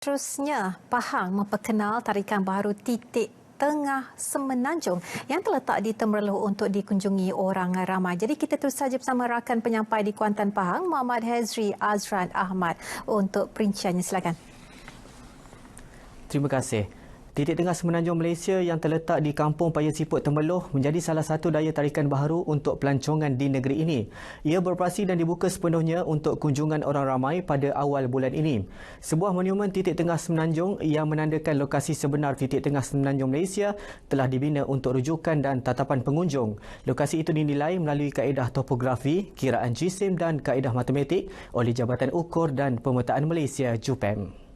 Terusnya, Pahang memperkenal tarikan baru Titik Tengah Semenanjung yang terletak di Temerloh untuk dikunjungi orang ramai. Jadi kita terus saja bersama rakan penyampai di Kuantan Pahang, Muhammad Hazri Azran Ahmad untuk perinciannya. Silakan. Terima kasih. Titik Tengah Semenanjung Malaysia yang terletak di Kampung Paya Siput Temerloh menjadi salah satu daya tarikan baharu untuk pelancongan di negeri ini. Ia beroperasi dan dibuka sepenuhnya untuk kunjungan orang ramai pada awal bulan ini. Sebuah monumen Titik Tengah Semenanjung yang menandakan lokasi sebenar Titik Tengah Semenanjung Malaysia telah dibina untuk rujukan dan tatapan pengunjung. Lokasi itu dinilai melalui kaedah topografi, kiraan jisim dan kaedah matematik oleh Jabatan Ukur dan Pemetaan Malaysia JUPEM.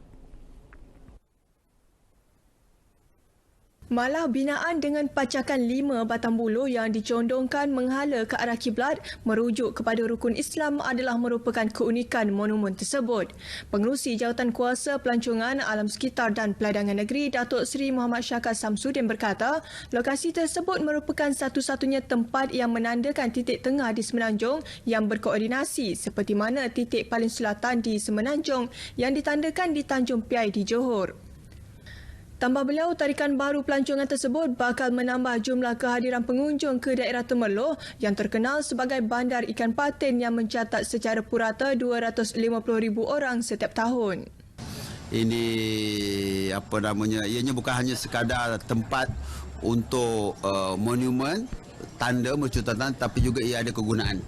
Malah binaan dengan pacakan 5 batang buluh yang dicondongkan menghala ke arah kiblat merujuk kepada rukun Islam adalah merupakan keunikan monumen tersebut. Pengerusi Jawatan Kuasa Pelancongan Alam Sekitar dan Peladangan Negeri Datuk Seri Muhammad Syakar Samsudin berkata, lokasi tersebut merupakan satu-satunya tempat yang menandakan titik tengah di Semenanjung yang berkoordinasi seperti mana titik paling selatan di Semenanjung yang ditandakan di Tanjung Piai di Johor. Tambah beliau, tarikan baru pelancongan tersebut bakal menambah jumlah kehadiran pengunjung ke daerah Temerloh yang terkenal sebagai bandar ikan patin yang mencatat secara purata 250,000 orang setiap tahun. Ini ianya bukan hanya sekadar tempat untuk monumen, tanda mercutan, tapi juga ia ada kegunaan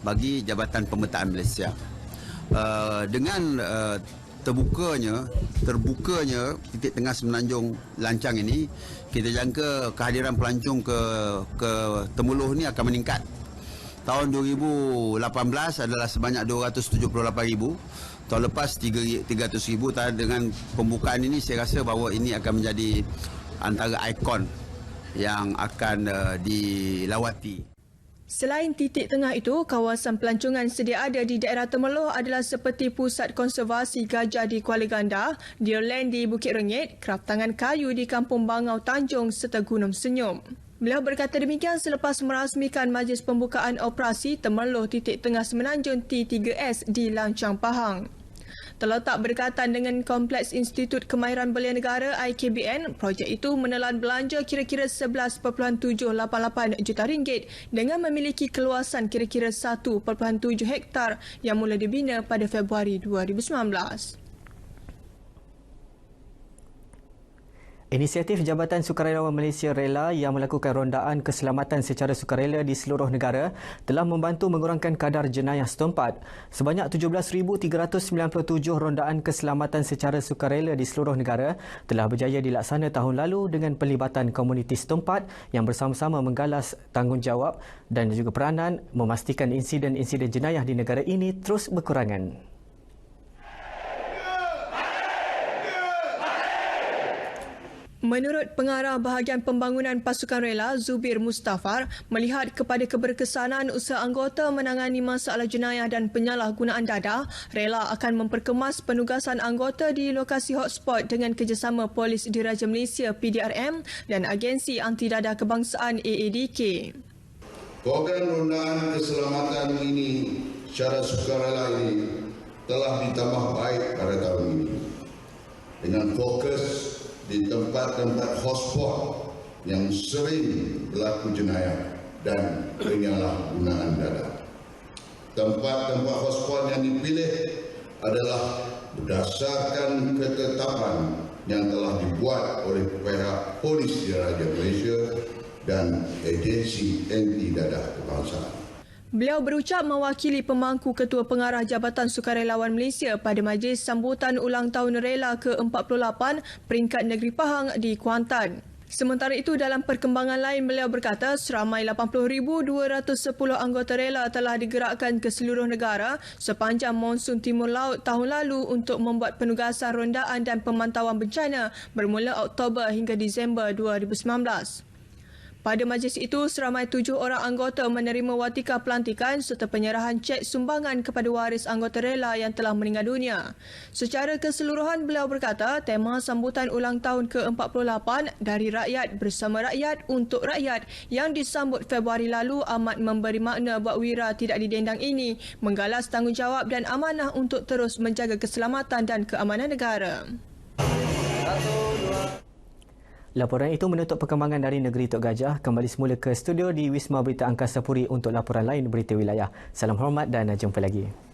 bagi Jabatan Pemetaan Malaysia. Dengan terbukanya Titik Tengah Semenanjung lancang ini, kita jangka kehadiran pelancong ke Temerloh ni akan meningkat. Tahun 2018 adalah sebanyak 278,000. Tahun lepas 300,000. Dengan pembukaan ini, saya rasa bahawa ini akan menjadi antara ikon yang akan dilawati. Selain titik tengah itu, kawasan pelancongan sedia ada di daerah Temerloh adalah seperti Pusat Konservasi Gajah di Kuala Gandah, Deerland di Bukit Rengit, Kraftangan Kayu di Kampung Bangau Tanjung serta Gunung Senyum. Beliau berkata demikian selepas merasmikan majlis pembukaan operasi Temerloh Titik Tengah Semenanjung T3S di Lancang, Pahang. Terletak berdekatan dengan Kompleks Institut Kemahiran Belia Negara IKBN, projek itu menelan belanja kira-kira 11.788 juta ringgit dengan memiliki keluasan kira-kira 1.7 hektar yang mula dibina pada Februari 2019. Inisiatif Jabatan Sukarelawan Malaysia Rela yang melakukan rondaan keselamatan secara sukarela di seluruh negara telah membantu mengurangkan kadar jenayah setempat. Sebanyak 17,397 rondaan keselamatan secara sukarela di seluruh negara telah berjaya dilaksana tahun lalu dengan pelibatan komuniti setempat yang bersama-sama menggalas tanggungjawab dan juga peranan memastikan insiden-insiden jenayah di negara ini terus berkurangan. Menurut Pengarah Bahagian Pembangunan Pasukan Rela, Zubir Mustafar, melihat kepada keberkesanan usaha anggota menangani masalah jenayah dan penyalahgunaan dadah, Rela akan memperkemas penugasan anggota di lokasi hotspot dengan kerjasama Polis Diraja Malaysia PDRM dan Agensi Anti Dadah Kebangsaan AADK. Program rondaan keselamatan ini secara sukarela ini telah ditambah baik pada tahun ini dengan fokus di tempat-tempat hotspot yang sering berlaku jenayah dan penyalahgunaan dadah. Tempat-tempat hotspot yang dipilih adalah berdasarkan ketetapan yang telah dibuat oleh pihak Polis Diraja Malaysia dan Agensi Anti Dadah Kebangsaan. Beliau berucap mewakili pemangku Ketua Pengarah Jabatan Sukarelawan Malaysia pada majlis sambutan ulang tahun Rela ke-48 peringkat Negeri Pahang di Kuantan. Sementara itu, dalam perkembangan lain, beliau berkata seramai 80,210 anggota Rela telah digerakkan ke seluruh negara sepanjang monsun Timur Laut tahun lalu untuk membuat penugasan rondaan dan pemantauan bencana bermula Oktober hingga Disember 2019. Pada majlis itu, seramai 7 orang anggota menerima watika pelantikan serta penyerahan cek sumbangan kepada waris anggota Rela yang telah meninggal dunia. Secara keseluruhan, beliau berkata tema sambutan ulang tahun ke-48 dari rakyat bersama rakyat untuk rakyat yang disambut Februari lalu amat memberi makna buat wira tidak didendang ini menggalas tanggungjawab dan amanah untuk terus menjaga keselamatan dan keamanan negara. Laporan itu menutup perkembangan dari negeri Tok Gajah. Kembali semula ke studio di Wisma Berita Angkasa Puri untuk laporan lain berita wilayah. Salam hormat dan jumpa lagi.